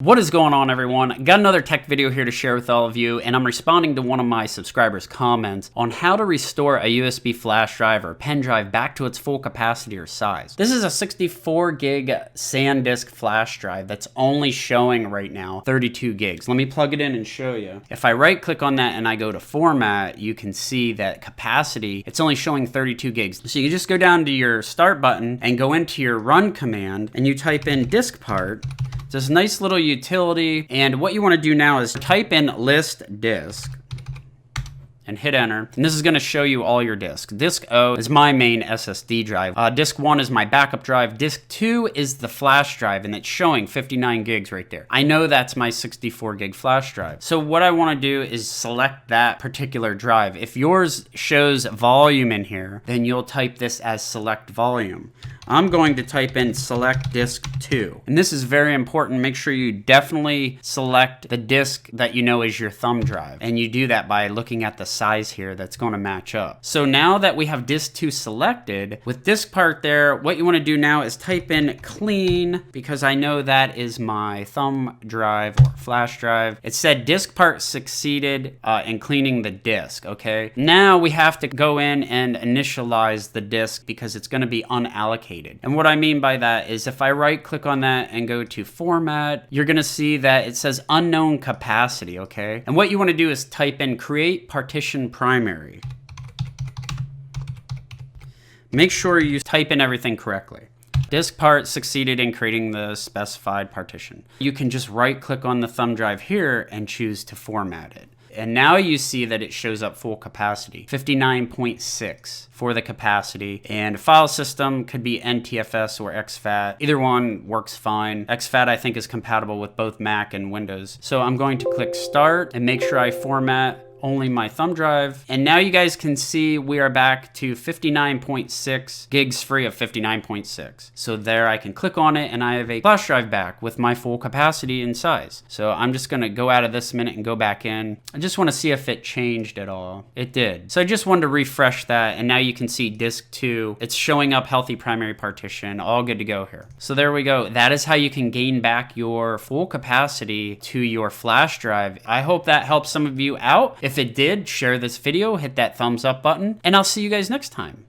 What is going on, everyone? Got another tech video here to share with all of you, and I'm responding to one of my subscribers' comments on how to restore a USB flash drive or pen drive back to its full capacity or size. This is a 64 gig SANDISK flash drive that's only showing right now 32 gigs. Let me plug it in and show you. If I right click on that and I go to format, you can see that capacity, it's only showing 32 gigs. So you just go down to your start button and go into your run command and you type in disk part. It's this nice little utility, and what you want to do now is type in list disk and hit enter, and this is going to show you all your disks. Disk O is my main SSD drive. Disk 1 is my backup drive. Disk 2 is the flash drive, and it's showing 59 gigs right there. I know that's my 64 gig flash drive. So what I want to do is select that particular drive. If yours shows volume in here, then you'll type this as select volume. I'm going to type in select disk 2. And this is very important. Make sure you definitely select the disk that you know is your thumb drive. And you do that by looking at the size here that's going to match up. So now that we have disk 2 selected, with disk part there, what you want to do now is type in clean, because I know that is my thumb drive or flash drive. It said disk part succeeded in cleaning the disk, okay? Now we have to go in and initialize the disk because it's going to be unallocated. And what I mean by that is if I right click on that and go to format, you're gonna see that it says unknown capacity, okay? And what you wanna do is type in create partition primary. Make sure you type in everything correctly. Disk part succeeded in creating the specified partition. You can just right click on the thumb drive here and choose to format it. And now you see that it shows up full capacity, 59.6 for the capacity. And file system could be NTFS or exFAT. Either one works fine. exFAT I think is compatible with both Mac and Windows. So I'm going to click start and make sure I format only my thumb drive. And now you guys can see we are back to 59.6 gigs free of 59.6. So there I can click on it and I have a flash drive back with my full capacity and size. So I'm just gonna go out of this minute and go back in. I just wanna see if it changed at all. It did. So I just wanted to refresh that, and now you can see disk 2, it's showing up healthy primary partition, all good to go here. So there we go. That is how you can gain back your full capacity to your flash drive. I hope that helps some of you out. If it did, share this video, hit that thumbs up button, and I'll see you guys next time.